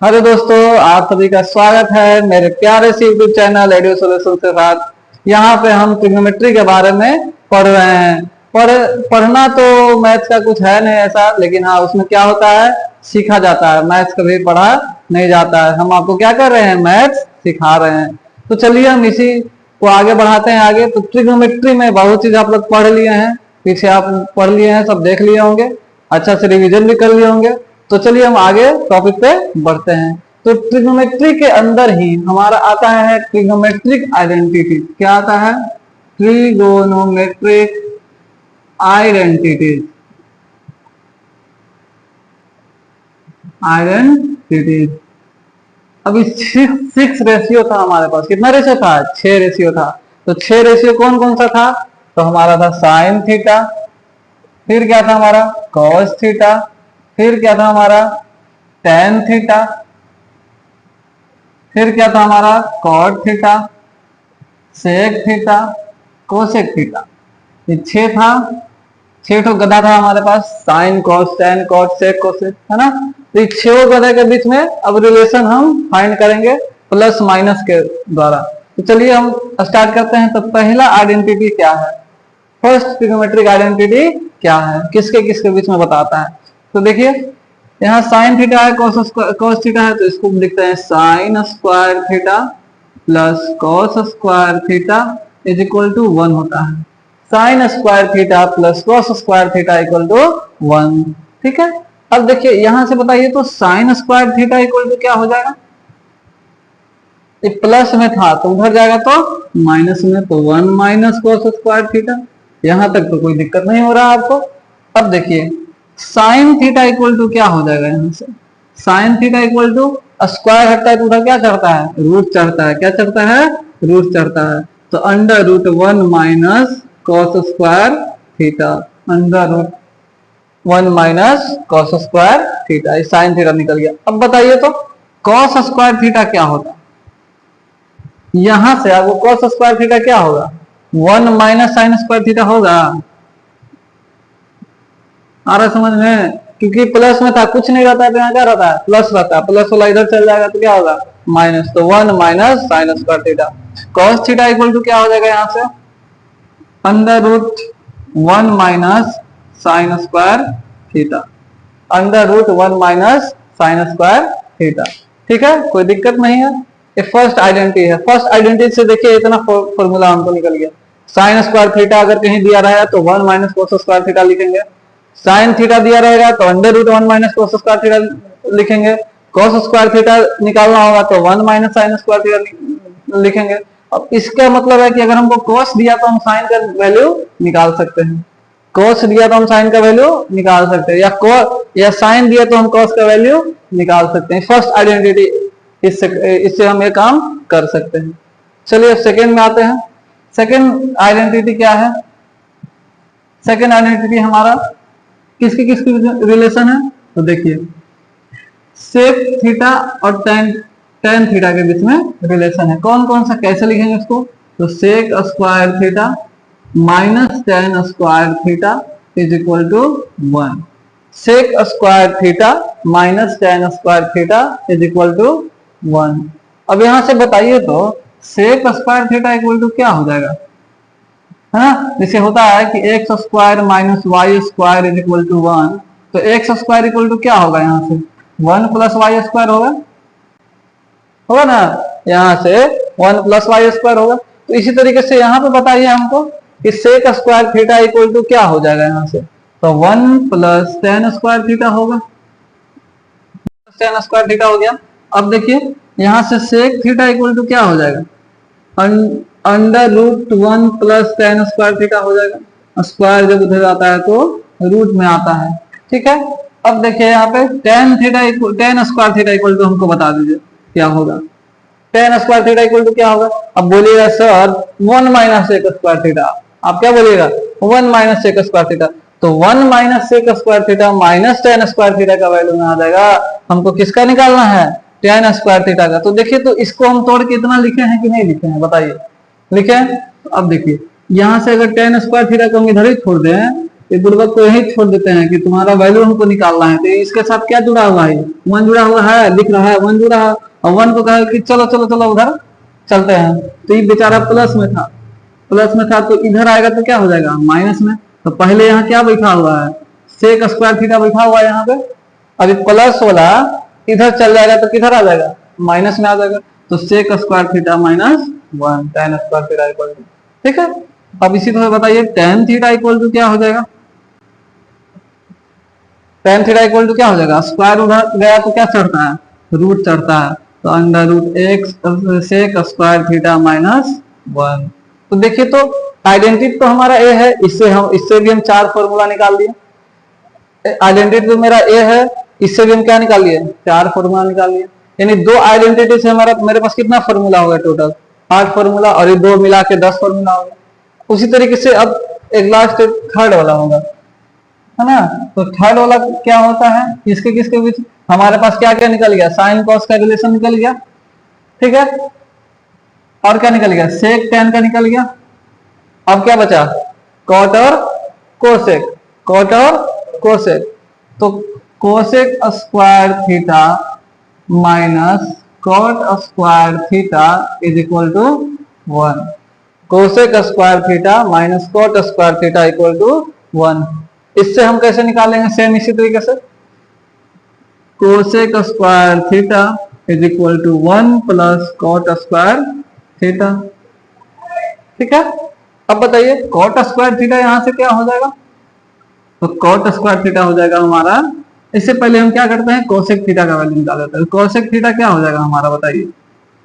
Hello दोस्तों, आप सभी का स्वागत है मेरे प्यारे से यूट्यूब चैनल एडियो सॉल्यूशन के साथ। यहाँ पे हम ट्रिग्नोमेट्री के बारे में पढ़ रहे हैं। पढ़ना तो मैथ्स का कुछ है नहीं ऐसा, लेकिन हाँ उसमें क्या होता है, सीखा जाता है। मैथ्स कभी पढ़ा नहीं जाता है। हम आपको क्या कर रहे हैं, मैथ्स सिखा रहे हैं। तो चलिए हम इसी को आगे बढ़ाते हैं आगे। तो ट्रिग्नोमेट्री में बहुत चीज आप लोग पढ़ लिए हैं, पीछे आप पढ़ लिए हैं, सब देख लिए होंगे, अच्छा से रिविजन भी कर लिए होंगे। तो चलिए हम आगे टॉपिक पे बढ़ते हैं। तो ट्रिग्नोमेट्री के अंदर ही हमारा आता है ट्रिग्नोमेट्रिक आइडेंटिटी। क्या आता है? Trigonometric identities. अभी सिक्स रेशियो था हमारे पास। कितना रेशियो था? 6 रेशियो था। तो 6 रेशियो कौन कौन सा था? तो हमारा था साइन थीटा, फिर क्या था हमारा कॉस थीटा, फिर क्या था हमारा टेन थीटा, फिर क्या था हमारा cot theta, sec theta, cosec theta. ये 6 था। 6 तो गधा था हमारे पास, sine cos tan cot sec cosec, है ना। तो ये 6 गधा के बीच में अब रिलेशन हम फाइंड करेंगे प्लस माइनस के द्वारा। तो चलिए हम स्टार्ट करते हैं। तो पहला आइडेंटिटी क्या है? फर्स्ट ट्रिग्नोमेट्रिक आइडेंटिटी क्या है, किसके किसके बीच में बताता है? तो देखिए यहाँ साइन थीटा है, कॉस थीटा है, तो इसको लिखते हैं sine square theta plus cos square theta is equal to 1 होता है। Sine square theta plus cos square theta equal to 1। ठीक है। अब देखिए यहां से बताइए, तो sine square theta equal to क्या हो जाएगा? ये प्लस में था तो उधर जाएगा तो माइनस में, तो 1 माइनस कॉस स्क्वायर थीटा। यहां तक तो कोई दिक्कत नहीं हो रहा आपको। अब देखिए साइन थीटा इक्वल टू क्या हो जाएगा? यहां से sine theta equal to square हटता है तो उधर क्या चढ़ता है? रूट चढ़ता है। क्या चढ़ता है? रूट चढ़ता है। तो under root 1 minus cos square theta, under root 1 minus cos square theta. ये साइन थीटा निकल गया। अब बताइए तो कॉस स्क्वायर थीटा क्या होगा? यहां से आपको कॉस स्क्वायर थीटा क्या होगा? 1 माइनस साइन स्क्वायर थीटा होगा। आ रहा समझ में? क्योंकि प्लस में था, कुछ नहीं रहता है तो यहाँ क्या रहता है? प्लस रहता है। प्लस वाला इधर चल जाएगा तो क्या होगा? माइनस। तो 1 minus sine square theta. Cos theta equal to क्या हो जाएगा यहाँ से? Under root 1 minus sine square theta, under root 1 minus sine square theta. ठीक है, कोई दिक्कत नहीं है। ये फर्स्ट आइडेंटिटी है। फर्स्ट आइडेंटिटी से देखिए इतना फॉर्मूला हमको निकल गया। साइन स्क्वायर थीटा अगर कहीं दिया रहा है तो 1 माइनस कॉस स्क्वायर थीटा लिखेंगे। साइन थीटा दिया रहेगा तो under root 1 minus cos square theta लिखेंगे। कॉस स्क्वायर थीटा निकालना होगा तो 1 माइनस साइन स्क्वायर थीटा लिखेंगे। अब इसका मतलब है कि अगर हमको कॉस दिया तो हम साइन का वैल्यू निकाल सकते हैं, कॉस दिया तो हम साइन का वैल्यू निकाल सकते हैं, या साइन दिया तो हम कॉस का वैल्यू निकाल सकते हैं। फर्स्ट आइडेंटिटी इससे हम ये काम कर सकते हैं। चलिए अब सेकेंड में आते हैं। सेकेंड आइडेंटिटी क्या है? सेकेंड आइडेंटिटी हमारा किसकी किसकी रिलेशन है? तो देखिए सेक थीटा और टेन थीटा के बीच में रिलेशन है। कौन कौन सा, कैसे लिखेंगे इसको? तो sec square theta minus tan square theta is equal to 1। Sec square theta minus tan square theta is equal to 1। अब यहां से बताइए तो sec square theta equal to क्या हो जाएगा? है ना, जैसे होता है कि x square minus y square is equal to 1, तो एक्स स्क्वायर इक्वल टू क्या होगा? यहाँ से 1 प्लस वाई स्क्वायर होगा ना, यहाँ से 1 प्लस वाई स्क्वायर होगा। तो इसी तरीके से यहाँ पे बताइए हमको कि sec square theta equal to क्या हो जाएगा? यहाँ से तो 1 प्लस टेन स्क्वायर थीटा होगा, टेन स्क्वायर थीटा हो गया। अब देखिए यहाँ से सेक थीटा इक्वल टू क्या हो जाएगा? Under root 1 plus tan square theta हो जाएगा। स्क्वायर जब उधर आता है तो रूट में आता है। ठीक है। अब देखिए यहाँ पे tan square theta equal to हमको बता दीजिए क्या होगा? Tan square theta equal to क्या होगा? अब बोलिएगा sir 1 minus sec square theta. आप क्या बोलिएगा? 1 माइनस सेक स्क्वायर थीटा। तो 1 minus sec square theta minus tan square theta का वैल्यू में आ जाएगा। हमको किसका निकालना है? टेन स्क्वायर थीटा का। तो देखिए तो इसको हम तोड़ के इतना लिखे हैं कि नहीं लिखे हैं? बताइए लिखे हैं? तो अब देखिए यहां से अगर टेन स्क्वायर थीटा को हम इधर ही छोड़ दें ये बुड़बक को यही छोड़ देते हैं कि तुम्हारा वैल्यू हमको निकालना है। तो इसके साथ क्या जुड़ा हुआ है, 1 जुड़ा हुआ है, लिख रहा है 1 जुड़ा है, और 1 को कहा कि चलो चलो चलो उधर चलते हैं। तो ये बेचारा प्लस में था, तो इधर आएगा तो क्या हो जाएगा, माइनस में। तो पहले यहाँ क्या बैठा हुआ है, सेक स्क्वायर थीटा बैठा हुआ है यहाँ पे। अभी प्लस वाला इधर चल जाएगा तो किधर आ जाएगा, माइनस में आ जाएगा। तो sec square theta minus 1 tan square theta equal to, ठीक है। अब इसी तरह बताइए tan थीटा इक्वल टू क्या हो जाएगा, tan थीटा इक्वल टू क्या हो जाएगा, स्क्वायर उधर गया तो क्या चढ़ता है, रूट चढ़ता है। तो under root x sec square theta minus 1। तो देखिए तो आइडेंटिटी तो हमारा ए है, इससे भी हम 4 फॉर्मूला निकाल लिए। आइडेंटिटी तो मेरा ए है, इससे भी हम क्या निकाल लिए, 4 फॉर्मूला निकाल लिए। यानी 2 आइडेंटिटी से मेरे पास कितना फॉर्मूला हो गया, टोटल 8 फॉर्मूला, और ये 2 मिला के 10 फॉर्मूला हो गया। उसी तरीके से अब एक लास्ट थर्ड वाला होगा, है ना। तो थर्ड वाला क्या होता है, किसके किसके बीच हमारे पास क्या क्या निकल गया, साइन कॉस का रिलेशन निकल गया, ठीक है। और क्या निकल गया, सेक टेन का निकल गया। अब क्या बचा, कॉट और कोसेक, कॉट और कोसेक। तो cosec square theta minus cot square theta is equal to 1। Cosec square theta minus cot square theta equal to 1। इससे हम कैसे निकालेंगे, सेम इसी तरीके से, cosec square theta is equal to 1 plus cot square theta, ठीक है। अब बताइए कॉट स्क्वायर थीटा यहां से क्या हो जाएगा, तो कॉट स्क्वायर थीटा हो जाएगा हमारा, इससे पहले हम क्या करते हैं, कोसेक थीटा का वैल्यू निकाल लेते हैं। कोसेक थीटा क्या हो जाएगा हमारा, बताइए।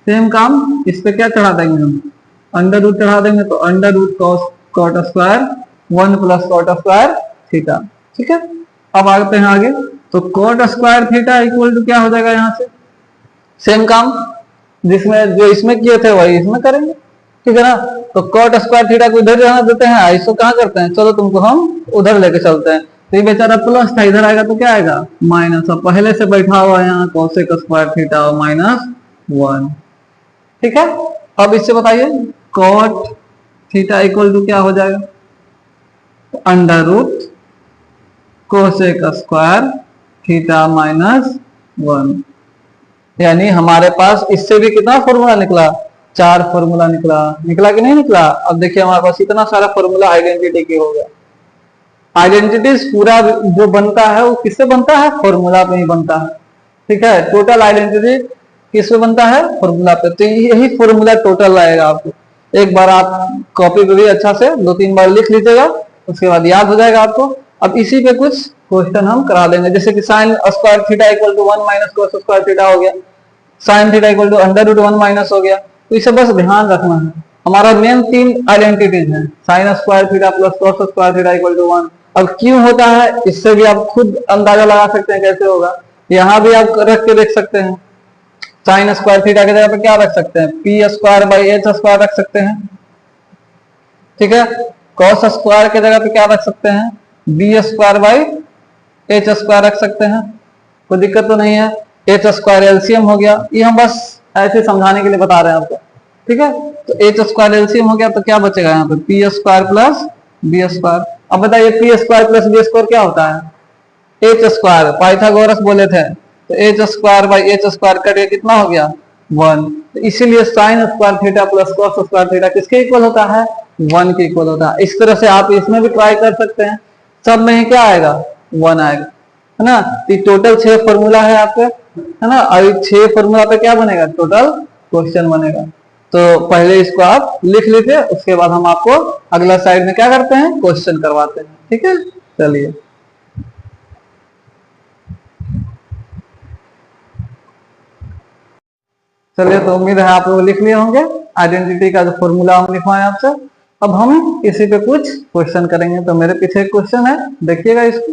सेम काम, इस पे क्या चढ़ा देंगे हम, अंडर रूट चढ़ा देंगे। तो under root cot square 1 plus cot square theta, ठीक है। अब आते हैं आगे, तो cot square theta equal to क्या हो जाएगा, यहाँ से सेम काम जिसमें जो इसमें किए थे वही इसमें करेंगे, ठीक है ना। तो कॉट स्क्वायर थीटा को इधर जाना देते हैं, इसको कहाँ करते हैं, चलो तुमको हम उधर लेके चलते हैं। तो ये बेचारा प्लस था, इधर आएगा तो क्या आएगा, माइनस। अब पहले से बैठा हुआ है यहाँ कोसेक स्क्वायर थीटा माइनस 1, ठीक है। अब इससे बताइए कॉट थीटा इक्वल टू क्या हो जाएगा, under root cosec square theta minus 1। यानी हमारे पास इससे भी कितना फॉर्मूला निकला, 4 फॉर्मूला निकला कि नहीं निकला। अब देखिए हमारे पास इतना सारा फॉर्मूला आइडेंटिटी की हो गया। आइडेंटिटीज पूरा जो बनता है वो किससे बनता है, फॉर्मूला पे ही बनता है, ठीक है। टोटल आइडेंटिटी किस पे बनता है, फॉर्मूला पे। तो यही फॉर्मूला टोटल आएगा आपको। एक बार आप कॉपी पे भी अच्छा से 2-3 बार लिख लीजिएगा, उसके बाद याद हो जाएगा आपको। अब इसी पे कुछ क्वेश्चन हम करा लेंगे, जैसे कि sine square theta equal to 1 minus cos square theta हो गया, sine theta equal to under root 1 minus हो गया। तो इसे बस ध्यान रखना है। हमारा मेन 3 आइडेंटिटीज हैं, sine square theta plus cos square theta equal to 1। अब क्यों होता है, इससे भी आप खुद अंदाजा लगा सकते हैं कैसे होगा। यहाँ भी आप रख के देख सकते हैं, साइन स्क्वायर थीटा की जगह पे क्या रख सकते हैं, P square by h square रख सकते हैं, ठीक है। कॉस स्क्वायर की जगह पे क्या रख सकते हैं, b square by h square रख सकते हैं, कोई दिक्कत तो नहीं है। एच स्क्वायर एलसीएम हो गया, ये हम बस ऐसे समझाने के लिए बता रहे हैं आपको, ठीक है। तो एच स्क्वायर एलसीएम हो गया तो क्या बचेगा यहाँ पे, p square plus b square. अब बताइए p square plus b square क्या होता है, एच स्क्वायर, पाइथागोरस बोले थे। तो h square by h square cut के कितना हो गया, 1। तो इसीलिए sine square theta plus cos square theta किसके इक्वल होता है, 1 के इक्वल होता है। इस तरह से आप इसमें भी ट्राई कर सकते हैं, सब में ही क्या आएगा, 1 आएगा, है ना। तो टोटल 6 फॉर्मूला है आपके, है ना। और 6 फॉर्मूला पे क्या बनेगा, टोटल क्वेश्चन बनेगा। तो पहले इसको आप लिख लीजिए, उसके बाद हम आपको अगला साइड में क्या करते हैं, क्वेश्चन करवाते हैं, ठीक है। चलिए तो उम्मीद है आप लोग लिख लिए होंगे आइडेंटिटी का जो फॉर्मूला हम लिखवाएं आपसे। अब हम इसी पे कुछ क्वेश्चन करेंगे। तो मेरे पीछे एक क्वेश्चन है, देखिएगा इसको।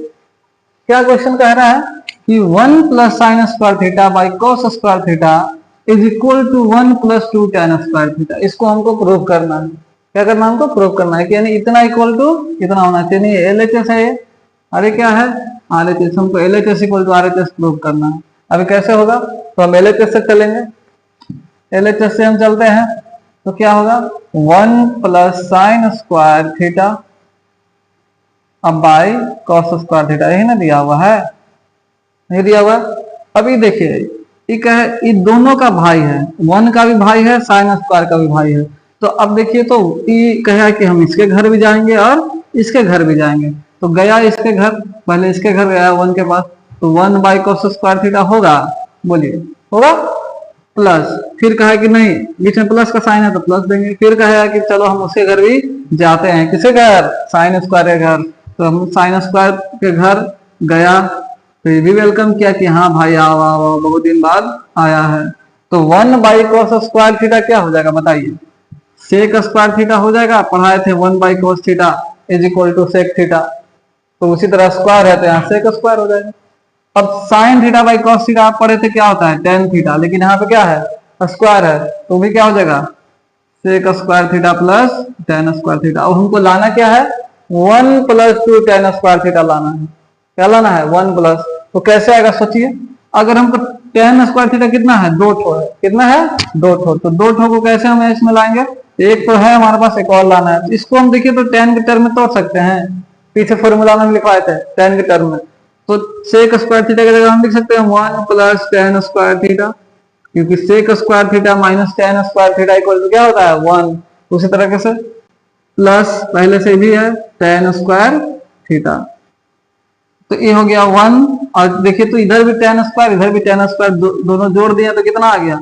क्या क्वेश्चन कह रहा है कि 1 plus sine square theta by cos square theta is equal to 1 plus 2 tan square theta. इसको हमको प्रूव करना है। क्या करना है हमको, प्रूव करना है कि यानी इतना इक्वल टू इतना होना चाहिए। एलएचएस है ये, अरे क्या है आरएचएस, हमको LHS equal to RHS prove करना है। अभी कैसे होगा, तो हम एलएचएस से चलेंगे। एलएचएस से हम चलते हैं तो क्या होगा, 1 प्लस साइन स्क्वायर थीटा अब बाई कॉस स्क्वायर थीटा, यही ना दिया हुआ है, नहीं दिया हुआ। अभी देखिए ये क्या है, ये दोनों का भाई है, 1 का भी भाई है, साइन स्क्वायर का भी भाई है। तो अब देखिए तो ये कहा कि हम इसके घर भी जाएंगे और इसके घर भी जाएंगे। तो गया इसके घर, पहले इसके घर गया 1 के पास, तो 1 बाई कॉस स्क्वायर थीटा होगा, बोलिए होगा। प्लस फिर कहा कि नहीं, बीच में प्लस का साइन है तो प्लस देंगे। फिर कहेगा कि चलो हम उसके घर भी जाते हैं, किसके घर, साइन स्क्वायर के घर। तो हम साइन स्क्वायर के घर गया, तो ये भी वेलकम किया कि हाँ भाई आओ आओ, बहुत दिन बाद आया है। तो 1 बाई कॉस स्क्वायर थीटा क्या हो जाएगा बताइए, सेक स्क्वायर थीटा हो जाएगा। पढ़ाए थे 1 by cos theta is equal to sec theta, तो उसी तरह स्क्वायर है तो यहाँ सेक स्क्वायर हो जाएगा। अब sine theta by cos theta आप पढ़े थे क्या होता है, टेन थीटा, लेकिन यहाँ पे क्या है, स्क्वायर है, तो भी क्या हो जाएगा, sec square theta plus tan square theta. अब हमको लाना क्या है, 1 प्लस 2 टेन स्क्वायर थीटा लाना है। क्या लाना है, 1 प्लस। तो कैसे आएगा सोचिए, अगर हमको टेन स्क्वायर थीटा कितना है, 2 ठो है, कितना है, 2 ठो। तो 2 ठो को कैसे हम इसमें लाएंगे, एक तो है हमारे पास, एक और लाना है। इसको हम देखिए तो टेन के टर्म में तोड़ सकते हैं, पीछे फॉर्मूला में लिखवाए थे टेन के टर्म में। तो सेक स्क्वायर थीटा की जगह हम लिख सकते हैं 1 प्लस टेन स्क्वायर थीटा, क्योंकि sec square theta minus tan square theta equal to क्या होता है, 1। उसी तरह से प्लस पहले से भी है टेन स्क्वायर थीटा, तो ये हो गया 1। और देखिए तो इधर भी टेन स्क्वायर, इधर भी टेन स्क्वायर, दोनों जोड़ दिया तो कितना आ गया,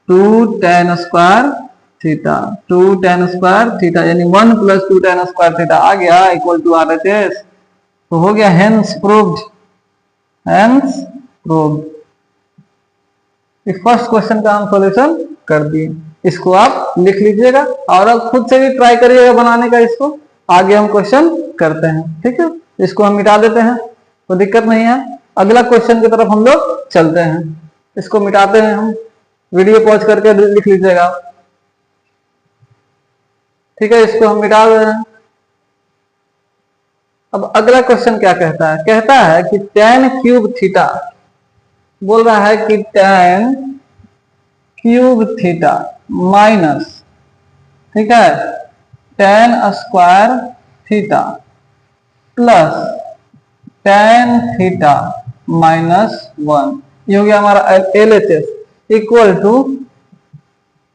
2 ten square theta, 2 ten square theta, यानी 1 प्लस 2 टेन स्क्वायर थीटा आ गया इक्वल टू RHS। तो हो गया हेंस प्रूव्ड, हेंस प्रूव्ड। इस फर्स्ट क्वेश्चन का हम सॉल्यूशन कर दिए, इसको आप लिख लीजिएगा और अब खुद से भी ट्राई करिएगा बनाने का। इसको आगे हम क्वेश्चन करते हैं, ठीक है। इसको हम मिटा देते हैं, तो दिक्कत नहीं है। अगला क्वेश्चन की तरफ हम लोग चलते हैं, इसको मिटाते हैं हम, वीडियो पॉज करके लिख लीजिएगा, ठीक है। इसको हम मिटा रहे हैं। अब अगला क्वेश्चन क्या कहता है, कहता है कि tan क्यूब थीटा, बोल रहा है कि tan क्यूब थीटा माइनस, ठीक है, tan square theta plus tan theta minus 1, ये हो गया हमारा LHS इक्वल टू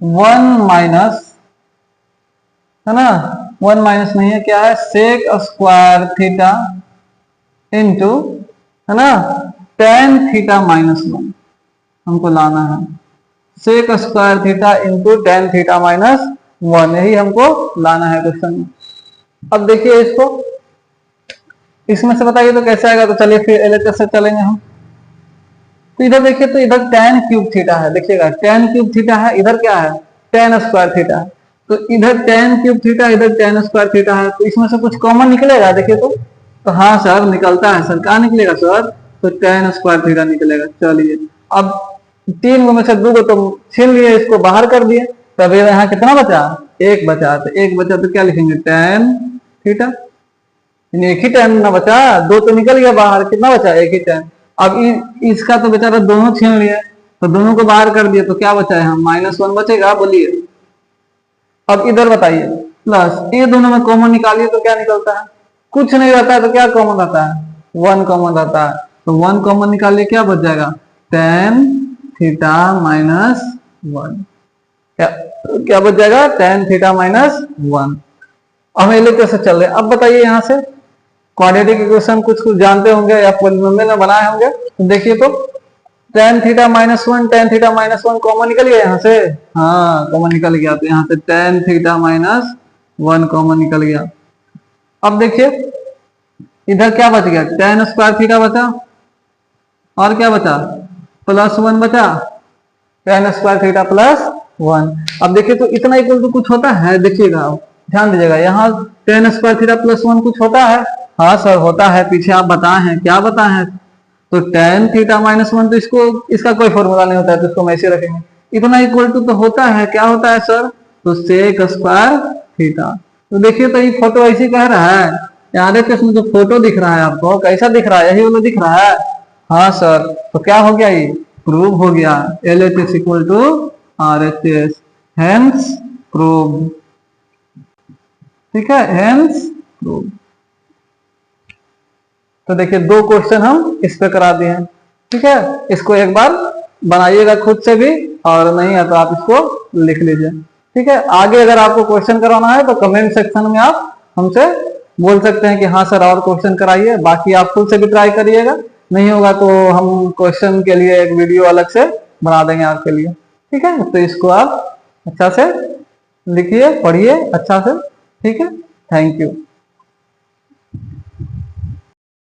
1 माइनस, है ना, 1 माइनस नहीं है, क्या है, सेक स्क्वायर थीटा इंटू, है ना, tan थीटा माइनस 1 हमको लाना है, sec square theta into tan theta minus 1, यही हमको लाना है क्वेश्चन में। अब देखिए इसको, इसमें से बताइए तो कैसे आएगा। तो चलिए फिर LHS से चलेंगे हम। तो इधर देखिए तो इधर tan क्यूब थीटा है, देखिएगा tan क्यूब थीटा है, इधर क्या है, tan स्क्वायर थीटा है। तो इधर tan क्यूब थीटा, इधर tan स्क्वायर थीटा है, तो इसमें से कुछ कॉमन निकलेगा, देखिए तो हाँ सर निकलता है सर, क्या निकलेगा सर, तो tan स्क्वायर थीटा निकलेगा। चलिए अब 3 में से 2 तो छीन लिए, इसको बाहर कर दिए, तब यहाँ कितना बचा, 1 बचा। तो 1 बचा तो क्या लिखेंगे, tan थीटा, एक ही tan ना बचा, 2 तो निकल गया बाहर, कितना बचा, 1 ही tan। अब इसका तो बेचारा दोनों छीन लिए, तो दोनों को बाहर कर दिए, तो क्या बचा है, हम -1 बचेगा, बोलिए। अब इधर बताइए प्लस, ये दोनों में कॉमन निकालिए तो क्या निकलता है, कुछ नहीं रहता है, तो क्या कॉमन रहता है, 1 कॉमन रहता है। तो 1 कॉमन निकालिए, क्या बच जाएगा, tan थीटा माइनस 1, क्या बच जाएगा, tan थीटा माइनस 1। हम LHS से चल रहे हैं। अब बताइए यहाँ से क्वाड्रेटिक इक्वेशन कुछ जानते होंगे या पॉलिनोमियल में बनाए होंगे, तो देखिए तो tan theta minus 1, tan theta minus 1 common निकल गया यहाँ से, हाँ कॉमन निकल गया, तो यहाँ से tan थीटा माइनस 1 कॉमन निकल गया। अब देखिए इधर क्या बच गया, tan स्क्वायर थीटा बचा, और क्या बचा, +1 बचा, tan स्क्वायर थीटा प्लस 1। अब देखिए तो इतना इक्वल टू कुछ होता है, देखिएगा ध्यान दीजिएगा, यहाँ tan स्क्वायर थीटा प्लस 1 कुछ होता है, हाँ सर होता है, पीछे आप बताए हैं, क्या बताए हैं, तो tan थीटा माइनस 1, तो इसका कोई फॉर्मूला नहीं होता है, तो इसको हम ऐसे रखेंगे। इतना इक्वल टू तो होता है, क्या होता है सर, तो सेक स्क्वायर थीटा। तो देखिए तो ये फोटो ऐसे कह रहा है, यहाँ देखिए इसमें जो फोटो दिख रहा है आपको, कैसा दिख रहा है, यही वाला दिख रहा है, हाँ सर। तो क्या हो गया, ये प्रूव हो गया, LHS equal to RHS, hence prove, ठीक है, हेंस प्रूव। तो देखिए 2 क्वेश्चन हम इस पे करा दिए हैं। ठीक है, इसको एक बार बनाइएगा खुद से भी, और नहीं है तो आप इसको लिख लीजिए। ठीक है, आगे अगर आपको क्वेश्चन कराना है तो कमेंट सेक्शन में आप हमसे बोल सकते हैं कि हाँ सर और क्वेश्चन कराइए। बाकी आप खुद से भी ट्राई करिएगा, नहीं होगा तो हम क्वेश्चन के लिए एक वीडियो अलग से बना देंगे आपके लिए। ठीक है, तो इसको आप अच्छा से लिखिए, पढ़िए अच्छा से। ठीक है, थैंक यू।